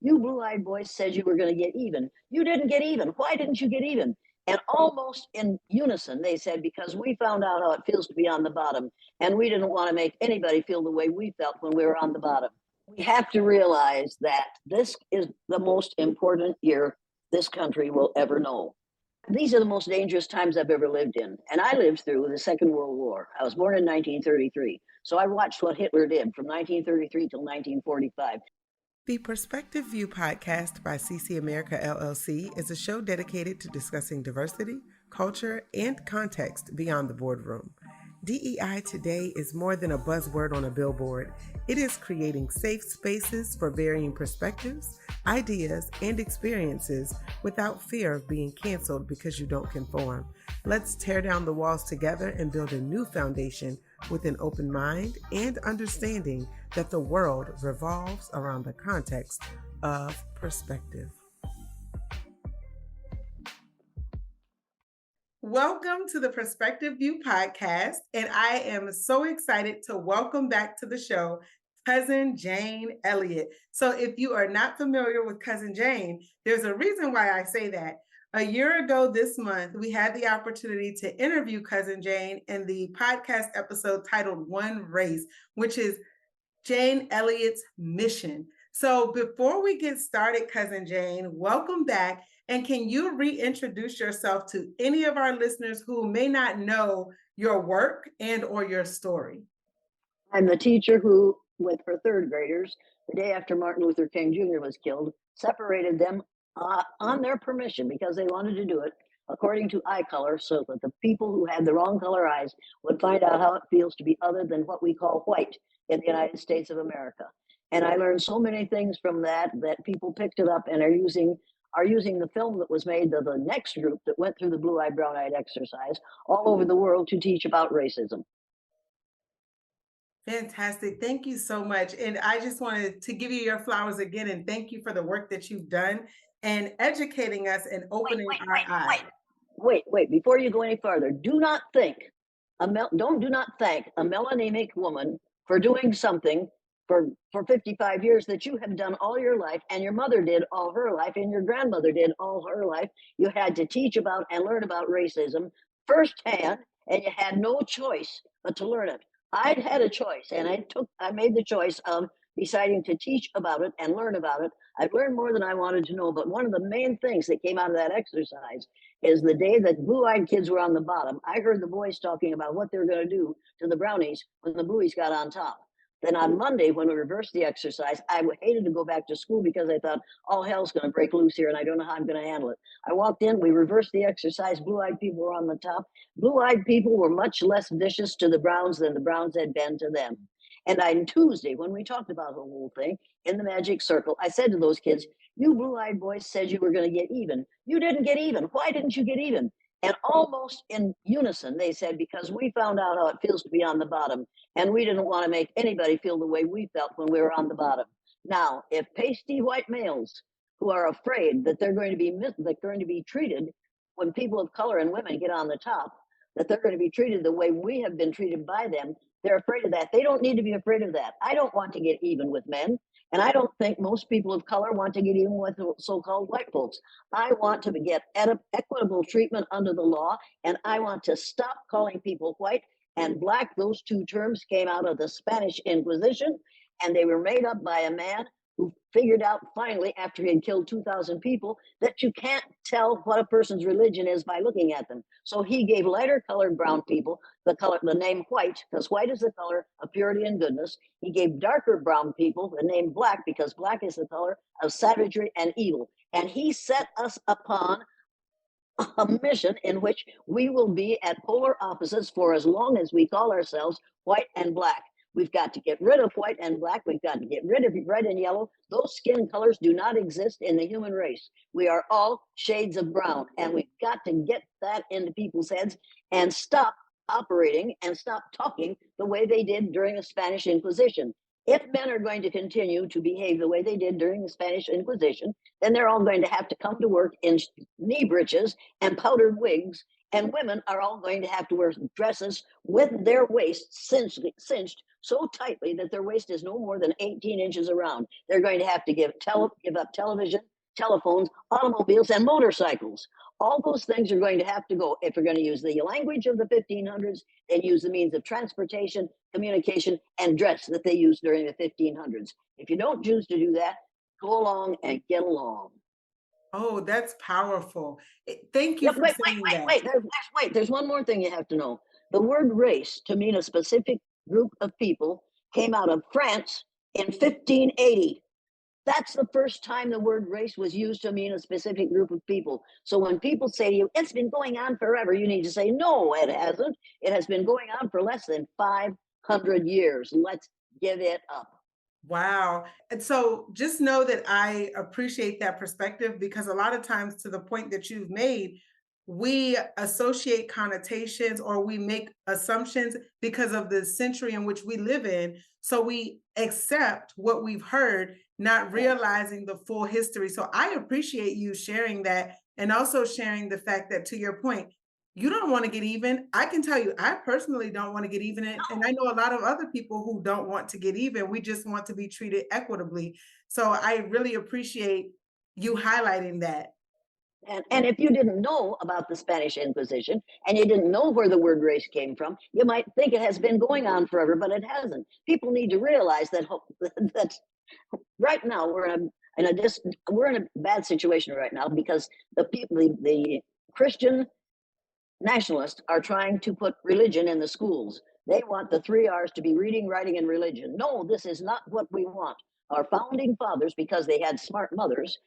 You blue-eyed boys said you were going to get even. You didn't get even. Why didn't you get even? And almost in unison, they said, because we found out how it feels to be on the bottom, and we didn't want to make anybody feel the way we felt when we were on the bottom. We have to realize that this is the most important year this country will ever know. These are the most dangerous times I've ever lived in. And I lived through the Second World War. I was born in 1933. So I watched what Hitler did from 1933 till 1945. The Perspective View podcast by CC America LLC is a show dedicated to discussing diversity, culture, and context beyond the boardroom. DEI today is more than a buzzword on a billboard. It is creating safe spaces for varying perspectives, ideas, and experiences without fear of being canceled because you don't conform. Let's tear down the walls together and build a new foundation with an open mind and understanding that the world revolves around the context of perspective. Welcome to the Perspective View podcast, and I am so excited to welcome back to the show Cousin Jane Elliott. So if you are not familiar with Cousin Jane, there's a reason why I say that. A year ago this month, we had the opportunity to interview Cousin Jane in the podcast episode titled One Race, which is Jane Elliott's mission. So before we get started, Cousin Jane, welcome back. And can you reintroduce yourself to any of our listeners who may not know your work and or your story? I'm the teacher who, with her third graders, the day after Martin Luther King Jr. was killed, separated them on their permission because they wanted to do it according to eye color, so that the people who had the wrong color eyes would find out how it feels to be other than what we call white in the United States of America. And I learned so many things from that people picked it up and are using the film that was made to the next group that went through the blue-eyed, brown-eyed exercise all over the world to teach about racism. Fantastic. Thank you so much. And I just wanted to give you your flowers again and thank you for the work that you've done and educating us and opening our eyes. Wait, before you go any farther, do not thank a melanemic woman for doing something for 55 years that you have done all your life, and your mother did all her life, and your grandmother did all her life. You had to teach about and learn about racism firsthand, and you had no choice but to learn it. I'd had a choice, and I made the choice of deciding to teach about it and learn about it. I've learned more than I wanted to know, but one of the main things that came out of that exercise is the day that blue-eyed kids were on the bottom, I heard the boys talking about what they were going to do to the brownies when the blueies got on top. Then on Monday, when we reversed the exercise, I hated to go back to school because I thought, all hell's going to break loose here and I don't know how I'm going to handle it. I walked in, we reversed the exercise, blue-eyed people were on the top. Blue-eyed people were much less vicious to the Browns than the Browns had been to them. And on Tuesday, when we talked about the whole thing in the magic circle, I said to those kids, you blue-eyed boys said you were going to get even. You didn't get even. Why didn't you get even? And almost in unison, they said, because we found out how it feels to be on the bottom, and we didn't want to make anybody feel the way we felt when we were on the bottom. Now, if pasty white males who are afraid that they're going to be treated when people of color and women get on the top, that they're going to be treated the way we have been treated by them, they're afraid of that. They don't need to be afraid of that. I don't want to get even with men. And I don't think most people of color want to get even with the so-called white folks. I want to get equitable treatment under the law, and I want to stop calling people white and black. Those two terms came out of the Spanish Inquisition, and they were made up by a man who figured out finally, after he had killed 2,000 people, that you can't tell what a person's religion is by looking at them. So he gave lighter colored brown people the name white, because white is the color of purity and goodness. He gave darker brown people the name black, because black is the color of savagery and evil. And he set us upon a mission in which we will be at polar opposites for as long as we call ourselves white and black. We've got to get rid of white and black. We've got to get rid of red and yellow. Those skin colors do not exist in the human race. We are all shades of brown, and we've got to get that into people's heads and stop operating and stop talking the way they did during the Spanish Inquisition. If men are going to continue to behave the way they did during the Spanish Inquisition, then they're all going to have to come to work in knee breeches and powdered wigs, and women are all going to have to wear dresses with their waists cinched so tightly that their waist is no more than 18 inches around. They're going to have to give up television, telephones, automobiles, and motorcycles. All those things are going to have to go. If you're going to use the language of the 1500s, then use the means of transportation, communication, and dress that they used during the 1500s. If you don't choose to do that, go along and get along. Oh, that's powerful. Thank you Yep, for wait, wait, saying wait, that. wait. There's one more thing you have to know. The word race to mean a specific group of people came out of France in 1580. That's the first time the word race was used to mean a specific group of people. So when people say to you, it's been going on forever, you need to say, no, it hasn't. It has been going on for less than 500 years. Let's give it up. Wow. And so just know that I appreciate that perspective because a lot of times, to the point that you've made, we associate connotations or we make assumptions because of the century in which we live in. So we accept what we've heard, not Yes. realizing the full history. So I appreciate you sharing that and also sharing the fact that, to your point, you don't want to get even. I can tell you, I personally don't want to get even. And I know a lot of other people who don't want to get even. We just want to be treated equitably. So I really appreciate you highlighting that. And if you didn't know about the Spanish Inquisition and you didn't know where the word race came from, you might think it has been going on forever, but it hasn't. People need to realize that that right now we're in a bad situation right now because the Christian nationalists are trying to put religion in the schools. They want the three R's to be reading, writing, and religion. No, this is not what we want. Our founding fathers, because they had smart mothers,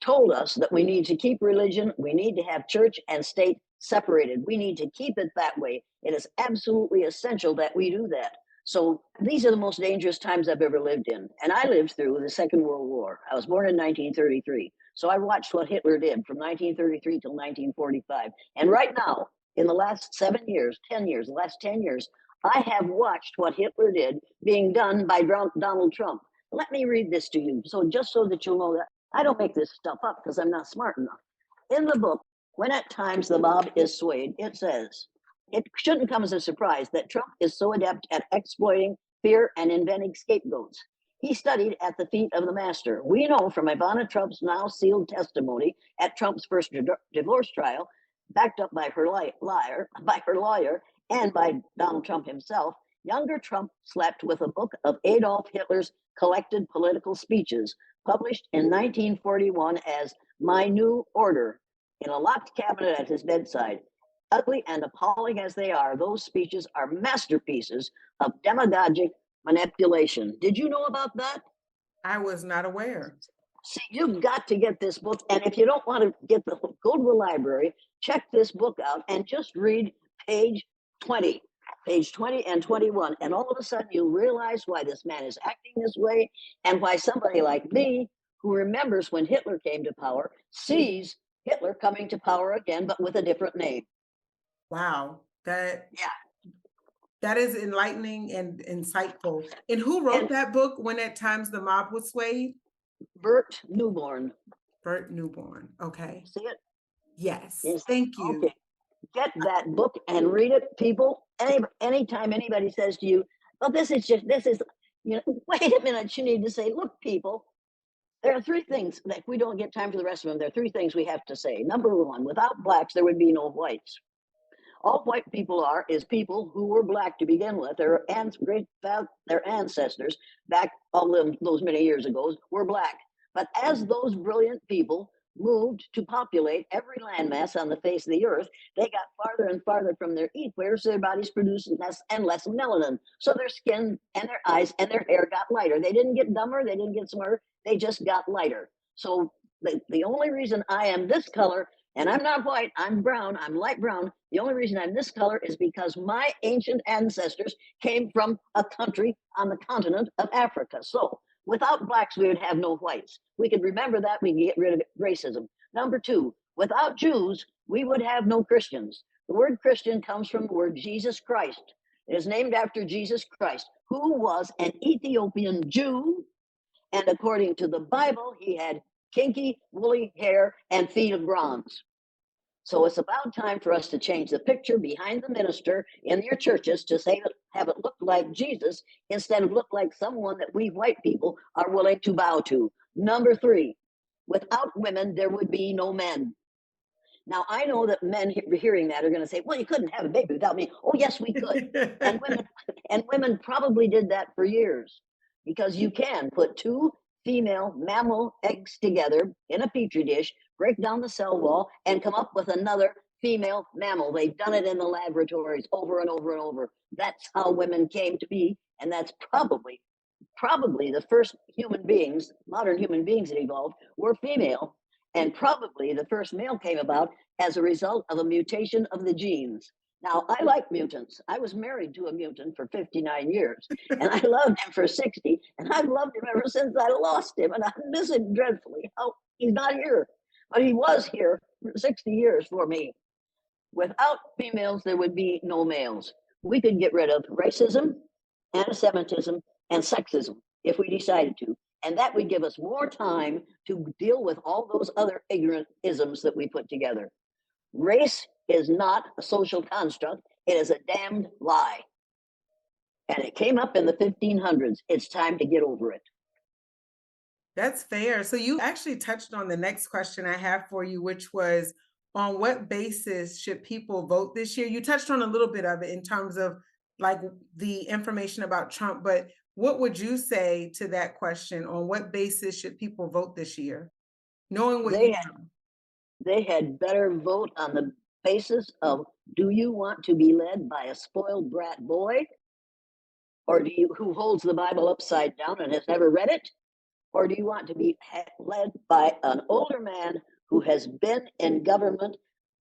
told us that we need to keep religion, we need to have church and state separated. We need to keep it that way. It is absolutely essential that we do that. So these are the most dangerous times I've ever lived in. And I lived through the Second World War. I was born in 1933. So I watched what Hitler did from 1933 till 1945. And right now, in the last 7 years, 10 years, the last 10 years, I have watched what Hitler did being done by Donald Trump. Let me read this to you, so just so that you'll know that I don't make this stuff up because I'm not smart enough. In the book, When at Times the Mob is Swayed, it says, it shouldn't come as a surprise that Trump is so adept at exploiting fear and inventing scapegoats. He studied at the feet of the master. We know from Ivana Trump's now sealed testimony at Trump's first divorce trial, backed up by her lawyer, and by Donald Trump himself, younger Trump slept with a book of Adolf Hitler's collected political speeches, published in 1941 as My New Order, in a locked cabinet at his bedside. Ugly and appalling as they are, those speeches are masterpieces of demagogic manipulation. Did you know about that? I was not aware. See, you've got to get this book. And if you don't want to go to the library, check this book out and just read page 20, page 20 and 21. And all of a sudden you realize why this man is acting this way and why somebody like me, who remembers when Hitler came to power, sees Hitler coming to power again, but with a different name. Wow. Yeah. That is enlightening and insightful. And who wrote And that book, When at Times the Mob Was Swayed? Bert Newborn. Bert Newborn. Okay. See it? Yes. Yes. Thank you. Okay. Get that book and read it, people. Anytime anybody says to you, "Well, this is," wait a minute. You need to say, "Look, people, there are three things that if we don't get time for the rest of them. There are three things we have to say. Number one, without blacks, there would be no whites. All white people is people who were black to begin with. Their ancestors back those many years ago were black. But as those brilliant people moved to populate every landmass on the face of the earth, they got farther and farther from their equator, so their bodies produced less and less melanin. So their skin and their eyes and their hair got lighter. They didn't get dumber, they didn't get smarter, they just got lighter. So the only reason I am this color, and I'm not white, I'm brown, I'm light brown. The only reason I'm this color is because my ancient ancestors came from a country on the continent of Africa. So without blacks, we would have no whites. We could remember that, we can get rid of racism. Number two, without Jews, we would have no Christians. The word Christian comes from the word Jesus Christ. It is named after Jesus Christ, who was an Ethiopian Jew. And according to the Bible, he had kinky, woolly hair and feet of bronze. So it's about time for us to change the picture behind the minister in your churches to say have it look like Jesus instead of look like someone that we white people are willing to bow to. Number three, without women, there would be no men. Now I know that men hearing that are going to say, "Well, you couldn't have a baby without me." Oh, yes, we could. And women and women probably did that for years because you can put two female mammal eggs together in a petri dish, break down the cell wall, and come up with another female mammal. They've done it in the laboratories over and over and over. That's how women came to be, and that's probably the first human beings, modern human beings that evolved, were female, and probably the first male came about as a result of a mutation of the genes. Now, I like mutants. I was married to a mutant for 59 years, and I loved him for 60, and I've loved him ever since I lost him, and I miss him dreadfully. Oh, he's not here, but he was here for 60 years for me. Without females, there would be no males. We could get rid of racism, anti Semitism, and sexism if we decided to. And that would give us more time to deal with all those other ignorant isms that we put together. Race is not a social construct, it is a damned lie. And it came up in the 1500s. It's time to get over it. That's fair. So you actually touched on the next question I have for you, which was on what basis should people vote this year? You touched on a little bit of it in terms of like the information about Trump, but what would you say to that question? On what basis should people vote this year? Knowing what you They know. they had better vote on the basis of, do you want to be led by a spoiled brat boy, or do you who holds the Bible upside down and has never read it, or do you want to be led by an older man who has been in government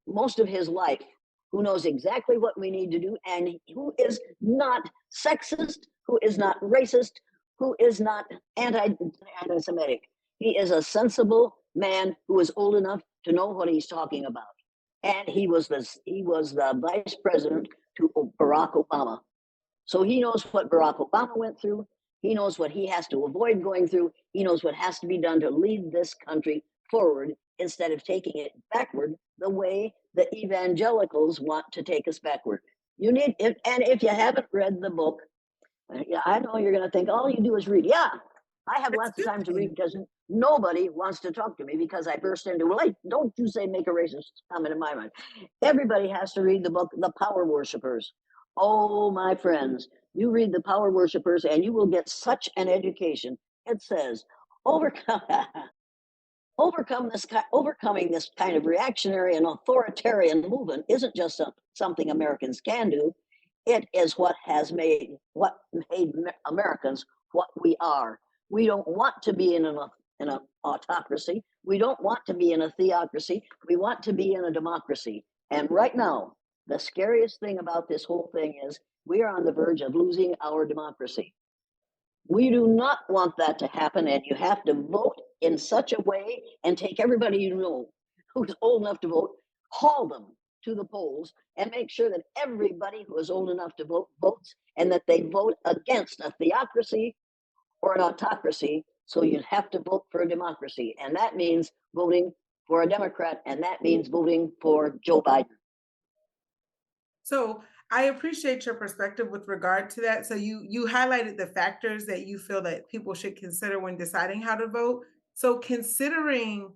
most of his life, who knows exactly what we need to do, and who is not sexist, who is not racist, who is not anti-Semitic? He is a sensible man who is old enough to know what he's talking about. And he was the vice president to Barack Obama. So he knows what Barack Obama went through. He knows what he has to avoid going through. He knows what has to be done to lead this country forward instead of taking it backward the way the evangelicals want to take us backward. You need it, and if you haven't read the book, yeah, I know you're going to think all you do is read. Yeah, I have That's lots of good time to read thing. because nobody wants to talk to me because I burst into, well, hey, don't you say make a racist comment in my mind. Everybody has to read the book, The Power Worshippers. Oh, my friends, you read The Power Worshippers and you will get such an education. It says, overcome, overcoming this kind of reactionary and authoritarian movement isn't just something Americans can do. It is what made Americans what we are. We don't want to be in an autocracy. We don't want to be in a theocracy. We want to be in a democracy. And right now, the scariest thing about this whole thing is we are on the verge of losing our democracy. We do not want that to happen, and you have to vote in such a way and take everybody you know who's old enough to vote, haul them to the polls, and make sure that everybody who is old enough to vote votes, and that they vote against a theocracy or an autocracy. So you have to vote for a democracy, and that means voting for a Democrat, and that means voting for Joe Biden. So I appreciate your perspective with regard to that. So you highlighted the factors that you feel that people should consider when deciding how to vote. So considering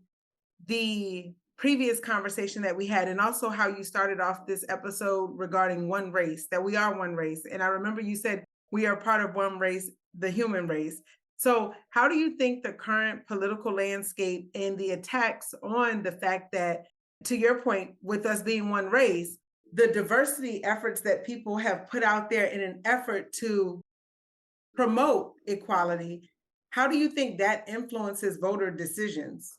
the previous conversation that we had and also how you started off this episode regarding one race, that we are one race. And I remember you said we are part of one race, the human race. So how do you think the current political landscape and the attacks on the fact that, to your point, with us being one race, the diversity efforts that people have put out there in an effort to promote equality, how do you think that influences voter decisions?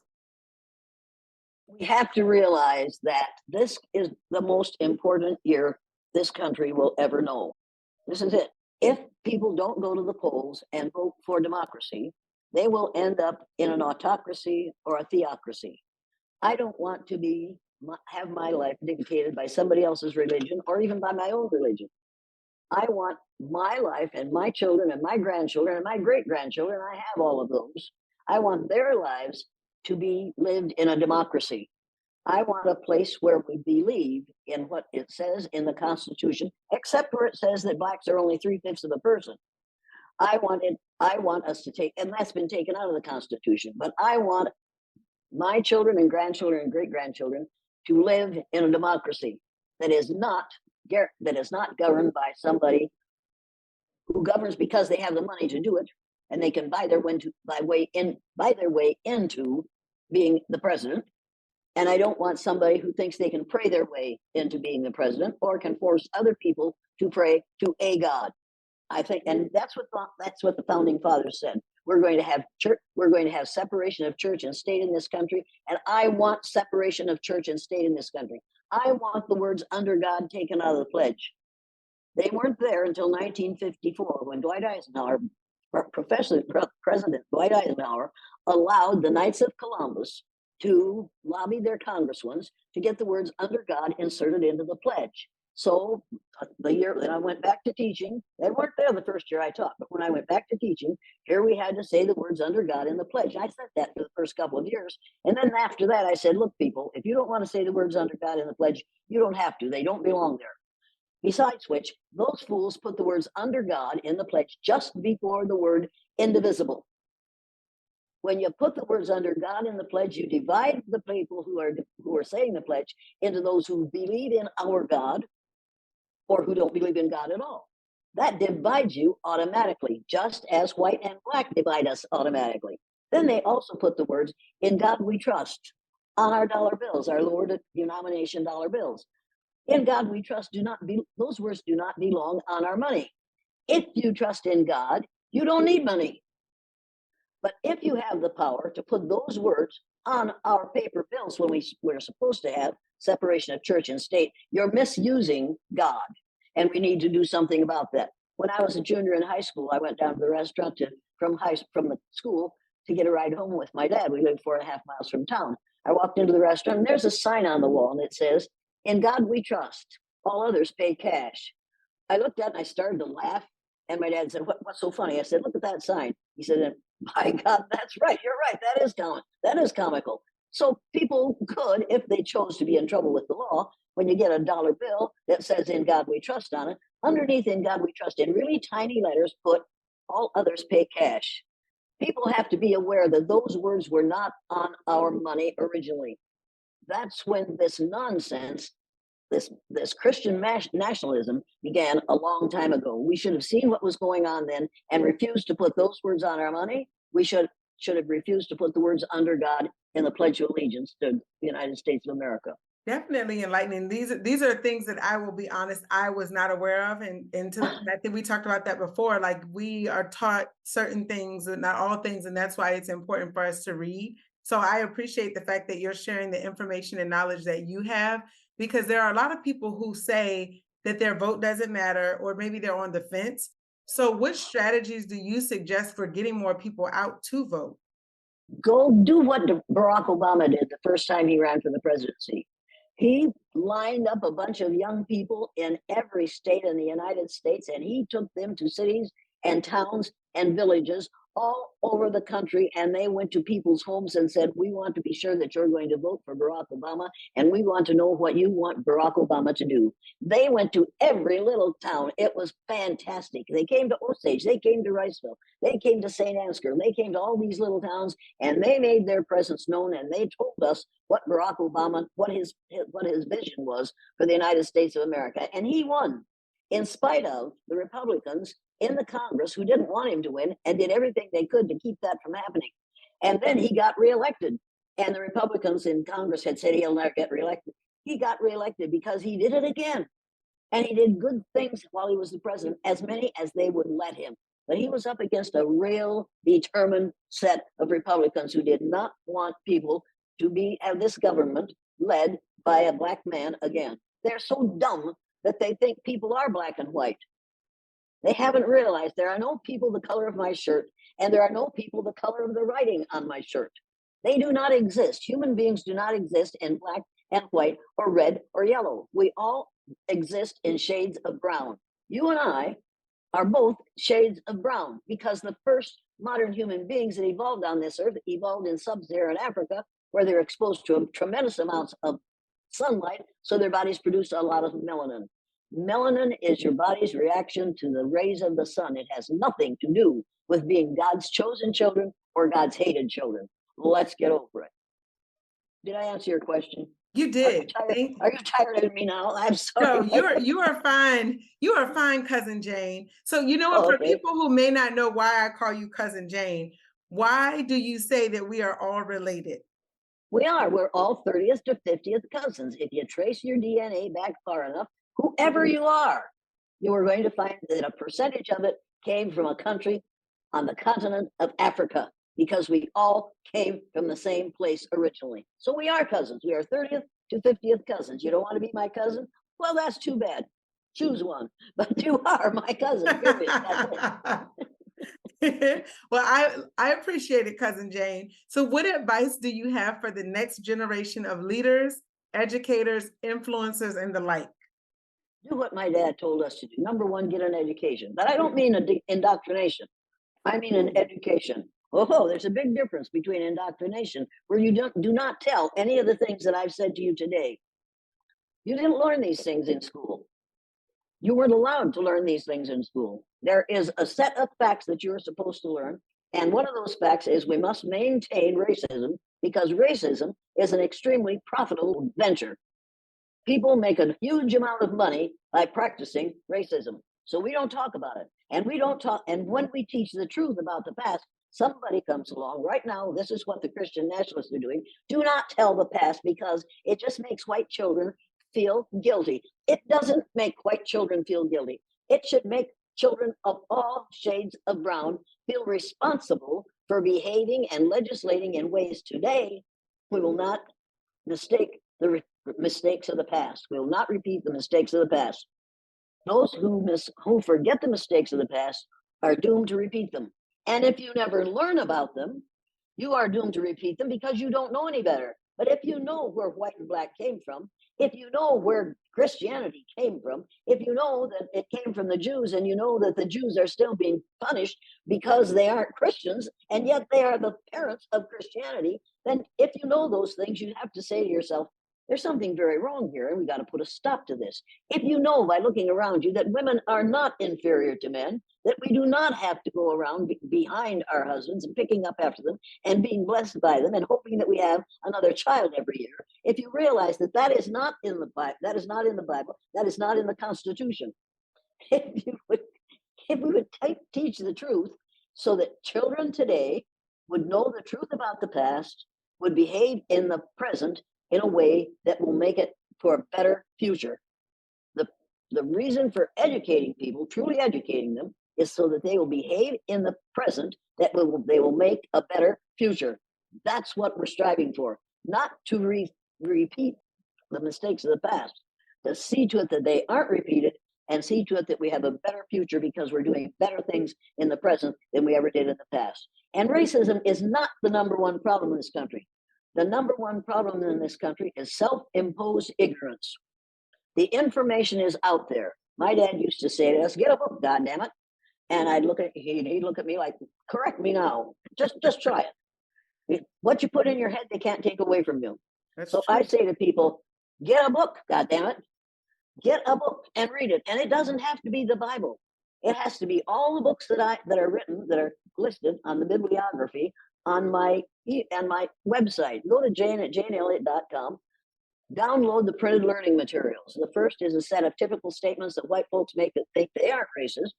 We have to realize that this is the most important year this country will ever know. This is it. If people don't go to the polls and vote for democracy, they will end up in an autocracy or a theocracy. I don't want to have my life dictated by somebody else's religion or even by my own religion. I want my life and my children and my grandchildren and my great grandchildren, I have all of those. I want their lives to be lived in a democracy. I want a place where we believe in what it says in the Constitution, except where it says that blacks are only 3/5 of a person. I want us to take, and that's been taken out of the Constitution, but I want my children and grandchildren and great grandchildren to live in a democracy that is not governed by somebody who governs because they have the money to do it, and they can buy their way into being the president. And I don't want somebody who thinks they can pray their way into being the president or can force other people to pray to a God. I think, and that's what the founding fathers said. We're going to have church. We're going to have separation of church and state in this country, and I want separation of church and state in this country. I want the words "under God" taken out of the pledge. They weren't there until 1954 when President Dwight Eisenhower allowed the Knights of Columbus to lobby their congresswomen to get the words "under God" inserted into the pledge. So the year that I went back to teaching, they weren't there the first year I taught, but when I went back to teaching, here we had to say the words "under God" in the pledge. I said that for the first couple of years. And then after that, I said, look, people, if you don't want to say the words "under God" in the pledge, you don't have to. They don't belong there. Besides which, those fools put the words "under God" in the pledge just before the word "indivisible." When you put the words "under God" in the pledge, you divide the people who are saying the pledge into those who believe in our God or who don't believe in God at all. That divides you automatically, just as white and black divide us automatically. Then they also put the words "in God we trust" on our dollar bills, our lower denomination dollar bills. In God we trust those words do not belong on our money. If you trust in God, you don't need money. But if you have the power to put those words on our paper bills when we're supposed to have separation of church and state, you're misusing God. And we need to do something about that. When I was a junior in high school, I went down to the restaurant from the school to get a ride home with my dad. We lived 4.5 miles from town. I walked into the restaurant and there's a sign on the wall and it says, "In God we trust. All others pay cash." I looked at it and I started to laugh. And my dad said, what's so funny? I said, look at that sign. He said, my God, that's right. You're right. That is comical. So people could, if they chose to be in trouble with the law, when you get a dollar bill that says "In God we trust" on it, underneath "In God we trust" in really tiny letters, put "All others pay cash." People have to be aware that those words were not on our money originally. That's when this nonsense, this Christian nationalism began a long time ago. We should have seen what was going on then and refused to put those words on our money. We should have refused to put the words "under God" in the Pledge of Allegiance to the United States of America. Definitely enlightening. These are things that I will be honest, I was not aware of. And to the I think we talked about that before. Like we are taught certain things, but not all things, and that's why it's important for us to read. So I appreciate the fact that you're sharing the information and knowledge that you have, because there are a lot of people who say that their vote doesn't matter, or maybe they're on the fence. So what strategies do you suggest for getting more people out to vote? Go do what Barack Obama did the first time he ran for the presidency. He lined up a bunch of young people in every state in the United States and he took them to cities and towns and villages all over the country. And they went to people's homes and said, we want to be sure that you're going to vote for Barack Obama. And we want to know what you want Barack Obama to do. They went to every little town. It was fantastic. They came to Osage. They came to Riceville. They came to St. Ansgar. They came to all these little towns and they made their presence known. And they told us what Barack Obama, what his vision was for the United States of America. And he won in spite of the Republicans in the Congress who didn't want him to win and did everything they could to keep that from happening. And then he got reelected. And the Republicans in Congress had said he'll never get reelected. He got reelected because he did it again. And he did good things while he was the president, as many as they would let him. But he was up against a real determined set of Republicans who did not want people to have this government led by a black man again. They're so dumb that they think people are black and white. They haven't realized there are no people the color of my shirt, and there are no people the color of the writing on my shirt. They do not exist. Human beings do not exist in black and white or red or yellow. We all exist in shades of brown. You and I are both shades of brown because the first modern human beings that evolved on this earth evolved in sub-Saharan Africa, where they're exposed to tremendous amounts of sunlight, so their bodies produce a lot of melanin. Melanin is your body's reaction to the rays of the sun. It has nothing to do with being God's chosen children or God's hated children. Let's get over it. Did I answer your question? You did. Are you tired of me now? I'm No, sorry. you are fine. You are fine, Cousin Jane. So you know what, Oh, for okay. people who may not know why I call you Cousin Jane, why do you say that we are all related? We are. We're all 30th to 50th cousins. If you trace your DNA back far enough, whoever you are going to find that a percentage of it came from a country on the continent of Africa, because we all came from the same place originally. So we are cousins. We are 30th to 50th cousins. You don't want to be my cousin? Well, that's too bad. Choose one. But you are my cousin, period. That's it. Well, I appreciate it, Cousin Jane. So what advice do you have for the next generation of leaders, educators, influencers, and the like? Do what my dad told us to do. Number one, get an education. But I don't mean indoctrination. I mean an education. Oh, there's a big difference between indoctrination, where you do not tell any of the things that I've said to you today. You didn't learn these things in school. You weren't allowed to learn these things in school. There is a set of facts that you're supposed to learn. And one of those facts is we must maintain racism, because racism is an extremely profitable venture. People make a huge amount of money by practicing racism. So we don't talk about it. And we don't talk. And when we teach the truth about the past, somebody comes along. Right now, this is what the Christian nationalists are doing. Do not tell the past, because it just makes white children feel guilty. It doesn't make white children feel guilty. It should make children of all shades of brown feel responsible for behaving and legislating in ways today. We will not mistake the mistakes of the past. We will not repeat the mistakes of the past. Those who forget the mistakes of the past are doomed to repeat them. And if you never learn about them, you are doomed to repeat them, because you don't know any better. But if you know where white and black came from, if you know where Christianity came from, if you know that it came from the Jews, and you know that the Jews are still being punished because they aren't Christians, and yet they are the parents of Christianity, then if you know those things, you have to say to yourself, there's something very wrong here, and we got to put a stop to this. If you know by looking around you that women are not inferior to men, that we do not have to go around behind our husbands and picking up after them and being blessed by them and hoping that we have another child every year, if you realize that that is not in the Bible, that is not in the Bible, that is not in the Constitution, if we would teach the truth, so that children today would know the truth about the past, would behave in the present in a way that will make it for a better future. The reason for educating people, truly educating them, is so that they will behave in the present, that they will make a better future. That's what we're striving for, not to repeat the mistakes of the past, to see to it that they aren't repeated, and see to it that we have a better future, because we're doing better things in the present than we ever did in the past. And racism is not the number one problem in this country. The number one problem in this country is self-imposed ignorance. The information is out there. My dad used to say to us, "Get a book, goddammit." And he'd look at me like, "Correct me now. Just try it. What you put in your head, they can't take away from you." That's so true. I say to people, get a book, goddammit. Get a book and read it. And it doesn't have to be the Bible. It has to be all the books that are written, that are listed on the bibliography on my website. Go to Jane at janeelliott.com. Download the printed learning materials. The first is a set of typical statements that white folks make that think they aren't racist.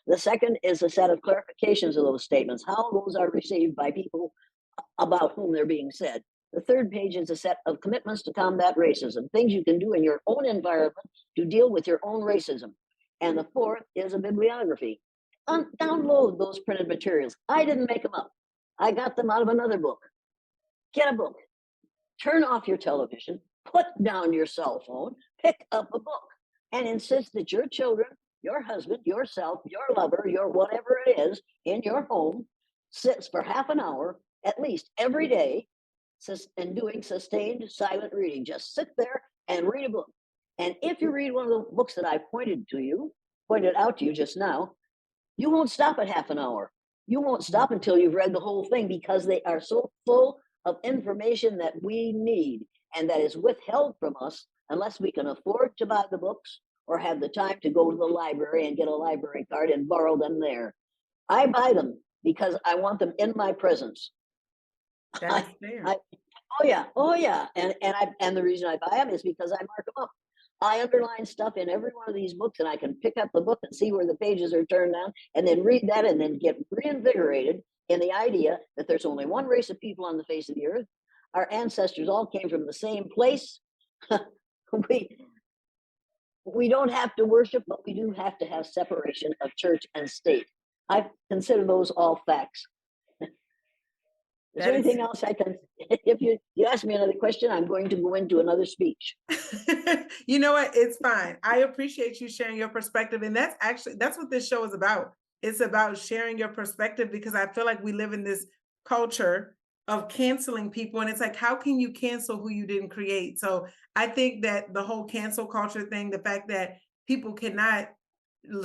The second is a set of clarifications of those statements, how those are received by people about whom they're being said. The third page is a set of commitments to combat racism, things you can do in your own environment to deal with your own racism. And the fourth is a bibliography. Download those printed materials. I didn't make them up. I got them out of another book. Get a book. Turn off your television. Put down your cell phone. Pick up a book. And insist that your children, your husband, yourself, your lover, your whatever it is in your home sits for half an hour at least every day and doing sustained silent reading. Just sit there and read a book. And if you read one of the books that I pointed out to you just now, you won't stop at half an hour. You won't stop until you've read the whole thing, because they are so full of information that we need and that is withheld from us unless we can afford to buy the books or have the time to go to the library and get a library card and borrow them there. I buy them because I want them in my presence. That I, is fair. I, oh yeah, and the reason I buy them is because I mark them up. I underline stuff in every one of these books, and I can pick up the book and see where the pages are turned down, and then read that, and then get reinvigorated in the idea that there's only one race of people on the face of the earth. Our ancestors all came from the same place. we we don't have to worship, but we do have to have separation of church and state. I consider those all facts. Is there That is anything else I can? If you ask me another question, I'm going to go into another speech. You know what? It's fine. I appreciate you sharing your perspective. And that's what this show is about. It's about sharing your perspective because I feel like we live in this culture of canceling people. And it's like, how can you cancel who you didn't create? So I think that the whole cancel culture thing, the fact that people cannot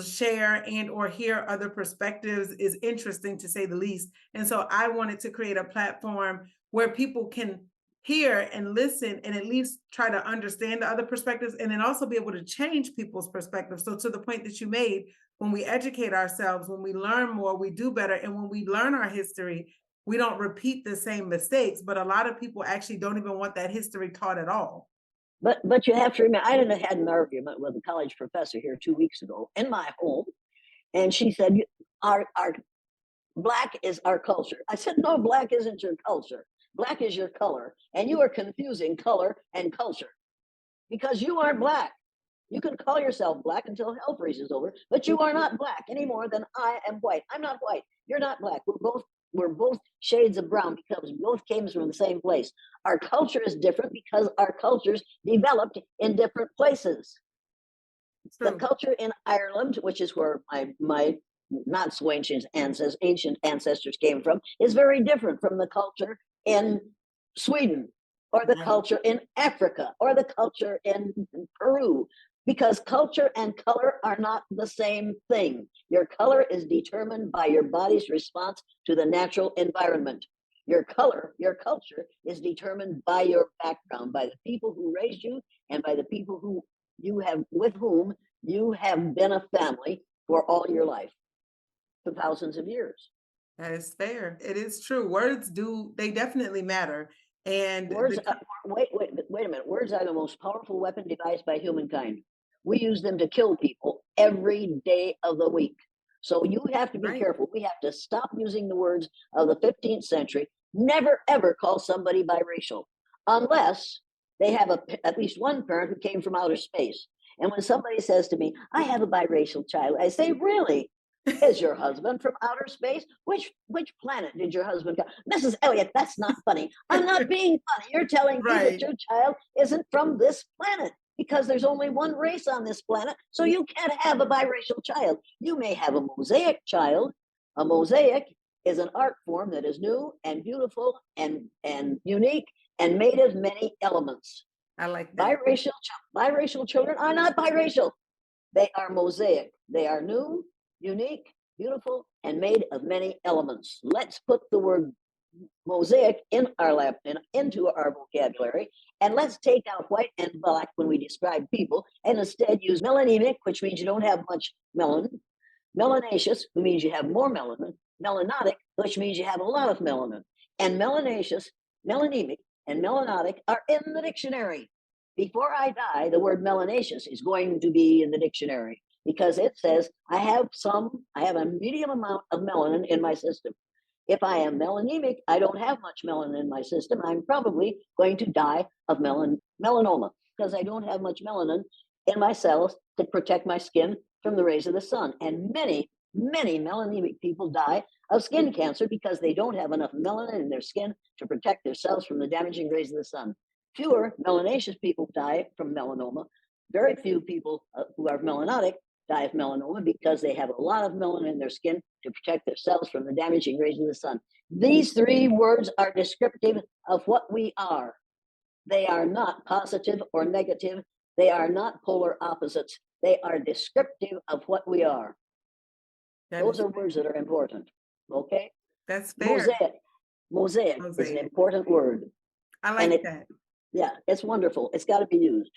share and or hear other perspectives is interesting to say the least. And so I wanted to create a platform where people can hear and listen and at least try to understand the other perspectives and then also be able to change people's perspectives. So to the point that you made, when we educate ourselves, when we learn more, we do better. And when we learn our history, we don't repeat the same mistakes. But a lot of people actually don't even want that history taught at all. But you have to remember, I had an argument with a college professor here 2 weeks ago in my home, and she said, our black is our culture. I said, no, black isn't your culture. Black is your color, and you are confusing color and culture because you aren't black. You can call yourself black until hell freezes over, but you are not black any more than I am white. I'm not white. You're not black. We're both shades of brown because we both came from the same place. Our culture is different because our cultures developed in different places. The culture in Ireland, which is where my not so ancient ancestors came from, is very different from the culture in Sweden or the culture in Africa or the culture in Peru, because culture and color are not the same thing. Your color is determined by your body's response to the natural environment. Your culture is determined by your background, by the people who raised you and by the people who you have with whom you have been a family for all your life, for thousands of years. That is fair. It is true. They definitely matter. And Words, wait a minute. Words are the most powerful weapon devised by humankind. We use them to kill people every day of the week. So you have to be careful. We have to stop using the words of the 15th century. Never, ever call somebody biracial unless they have at least one parent who came from outer space. And when somebody says to me, I have a biracial child, I say, really? Is your husband from outer space? Which planet did your husband come? Mrs. Elliott, that's not funny. I'm not being funny. You're telling me that your child isn't from this planet because there's only one race on this planet. So you can't have a biracial child. You may have a mosaic child. A mosaic is an art form that is new and beautiful and unique and made of many elements. I like that. Biracial children are not biracial. They are mosaic. They are new, unique, beautiful, and made of many elements. Let's put the word mosaic in our into our vocabulary, and let's take out white and black when we describe people, and instead use melanemic, which means you don't have much melanin, melanaceous, which means you have more melanin, melanotic, which means you have a lot of melanin, and melanaceous, melanemic, and melanotic are in the dictionary. Before I die, the word melanaceous is going to be in the dictionary because it says I have a medium amount of melanin in my system. If I am melanemic, I don't have much melanin in my system. I'm probably going to die of melanoma because I don't have much melanin in my cells to protect my skin from the rays of the sun. And many, many melanemic people die of skin cancer because they don't have enough melanin in their skin to protect their cells from the damaging rays of the sun. Fewer melanaceous people die from melanoma. Very few people who are melanotic die of melanoma because they have a lot of melanin in their skin to protect their cells from the damaging rays of the sun. These three words are descriptive of what we are. They are not positive or negative. They are not polar opposites. They are descriptive of what we are. Those are words that are important. Okay? That's fair. Mosaic is an Mosaic. important word. I And like that. yeah, it's wonderful. It's got to be used.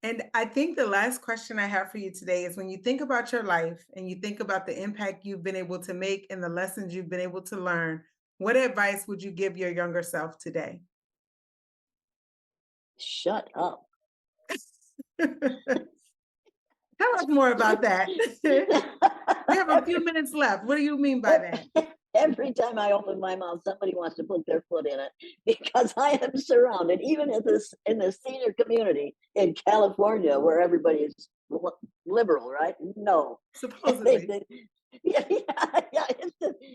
And I think the last question I have for you today is when you think about your life and you think about the impact you've been able to make and the lessons you've been able to learn, what advice would you give your younger self today? Shut up. Tell us more about that. We have a few minutes left. What do you mean by that? Every time I open my mouth, somebody wants to put their foot in it because I am surrounded, even in the senior community in California, where everybody is liberal, right? No, they, Supposedly. they, yeah.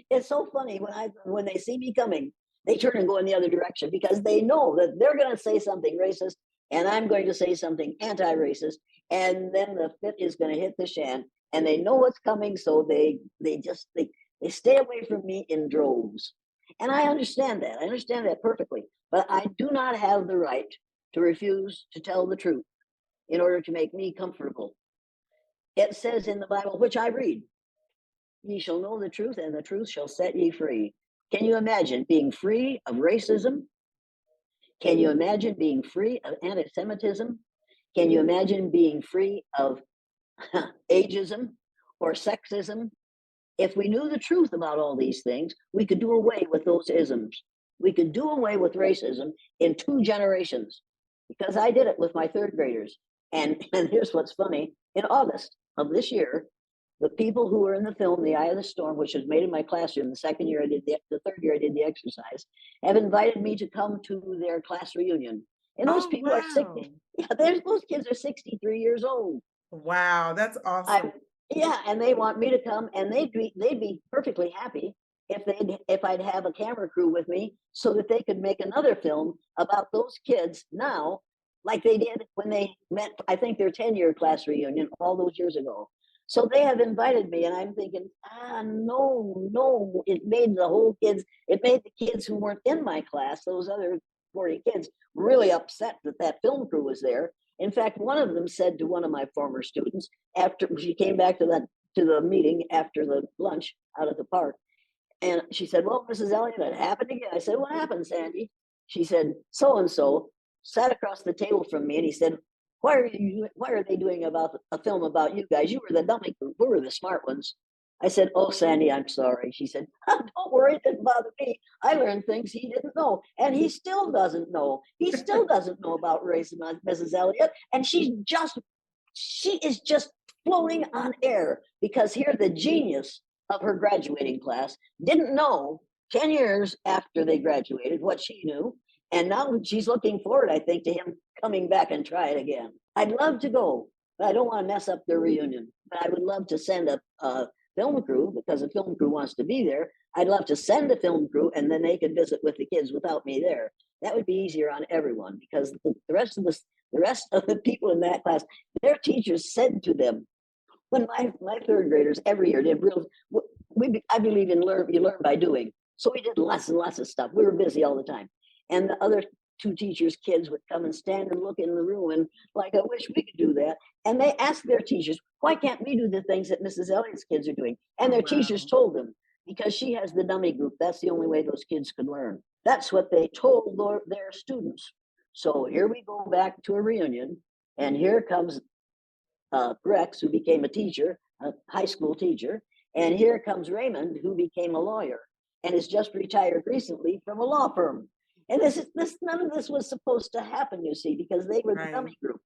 It's so funny when they see me coming, they turn and go in the other direction because they know that they're going to say something racist, and I'm going to say something anti-racist, and then the fit is going to hit the shan, and they know what's coming, so they stay away from me in droves. And I understand that. I understand that perfectly. But I do not have the right to refuse to tell the truth in order to make me comfortable. It says in the Bible, which I read, ye shall know the truth, and the truth shall set ye free. Can you imagine being free of racism? Can you imagine being free of anti Semitism? Can you imagine being free of ageism or sexism? If we knew the truth about all these things, we could do away with those isms. We could do away with racism in 2 generations because I did it with my 3rd graders. And here's what's funny. In August of this year, the people who were in the film The Eye of the Storm, which was made in my classroom, the 3rd year I did the exercise, have invited me to come to their class reunion. And those Oh, people are 60. wow. Yeah, those kids are 63 years old. Wow, that's I awesome. Yeah, and they want me to come, and they'd be perfectly happy if I'd have a camera crew with me so that they could make another film about those kids now, like they did when they met. I think their 10-year class reunion all those years ago. So they have invited me, and I'm thinking, no, no. It made the kids who weren't in my class, those other 40 kids, really upset that that film crew was there. In fact, one of them said to one of my former students, after she came back to the meeting after the lunch out at the park, and she said, "Well, Mrs. Elliott, it happened again." I said, "What happened, Sandy?" She said, "So and so sat across the table from me, and he said, why are they doing about a film about you guys? You were the dummy group. We were the smart ones." I said, "Oh, Sandy, I'm sorry." She said, "Don't worry, it didn't bother me. I learned things he didn't know, and he still doesn't know. He still doesn't know about race, Mrs. Elliott, and she is just floating on air because here the genius of her graduating class didn't know 10 years after they graduated what she knew. And now she's looking forward, I think, to him coming back and try it again. I'd love to go, but I don't want to mess up their reunion. But I would love to send a film crew because the film crew wants to be there. I'd love to send a film crew and then they could visit with the kids without me there. That would be easier on everyone because the rest of the people in that class, their teachers said to them, when my 3rd graders every year did I believe you learn by doing. So we did lots and lots of stuff. We were busy all the time. And the other 2 teachers' kids would come and stand and look in the room and like, I wish we could do that. And they asked their teachers, why can't we do the things that Mrs. Elliott's kids are doing? And Oh, their teachers wow. told them, because she has the dummy group, that's the only way those kids could learn. That's what they told their students. So here we go back to a reunion, and here comes Rex, who became a teacher, a high school teacher, and here comes Raymond, who became a lawyer and is just retired recently from a law firm. And none of this was supposed to happen, you see, because they were the Right. dummy group.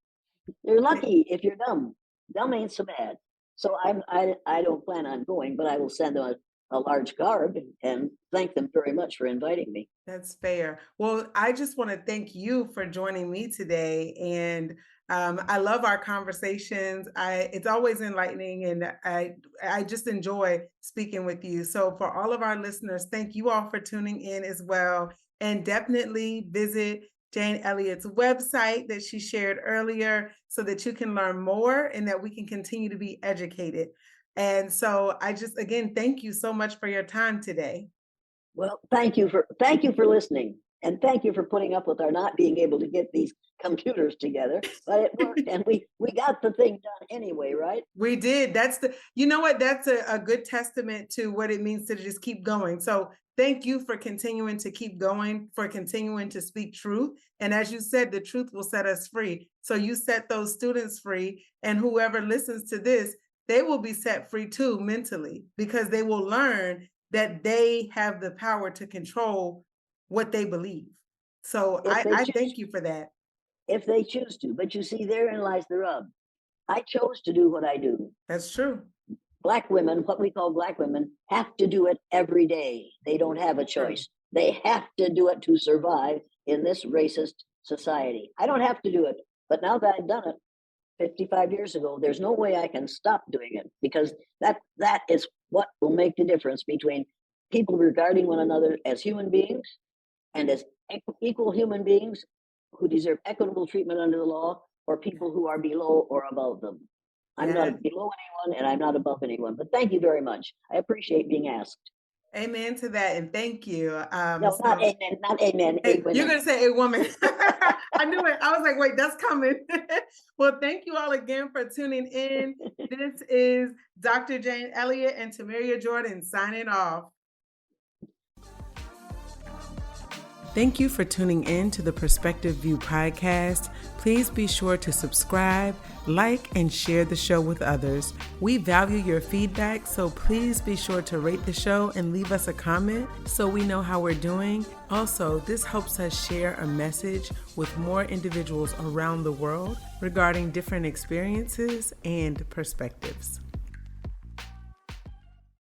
You're lucky if you're dumb. Dumb ain't so bad. So I don't plan on going, but I will send them a large card and thank them very much for inviting me. That's fair. Well, I just want to thank you for joining me today. And I love our conversations. It's always enlightening, and I just enjoy speaking with you. So, for all of our listeners, thank you all for tuning in as well. And definitely visit Jane Elliott's website that she shared earlier so that you can learn more and that we can continue to be educated. And so, I just, again, thank you so much for your time today. Well, thank you for listening, and thank you for putting up with our not being able to get these computers together. But it worked, and we got the thing done anyway, right? We did. You know what? That's a good testament to what it means to just keep going. So thank you for continuing to keep going, for continuing to speak truth. And as you said, the truth will set us free. So you set those students free, and whoever listens to this, they will be set free too mentally, because they will learn that they have the power to control what they believe. So I thank you for that. If they choose to. But you see, therein lies the rub. I chose to do what I do. That's true. Black women, what we call Black women, have to do it every day. They don't have a choice. They have to do it to survive in this racist society. I don't have to do it, but now that I've done it 55 years ago, there's no way I can stop doing it, because that is what will make the difference between people regarding one another as human beings and as equal human beings who deserve equitable treatment under the law, or people who are below or above them. I'm not below anyone and I'm not above anyone, but thank you very much. I appreciate being asked. Amen to that, and thank you. No, not amen, not amen. You're going to say a woman. I knew it. I was like, wait, that's coming. Well, thank you all again for tuning in. This is Dr. Jane Elliott and Tomeria Jordan signing off. Thank you for tuning in to the Perspective View podcast. Please be sure to subscribe, like, and share the show with others. We value your feedback, so please be sure to rate the show and leave us a comment so we know how we're doing. Also, this helps us share a message with more individuals around the world regarding different experiences and perspectives.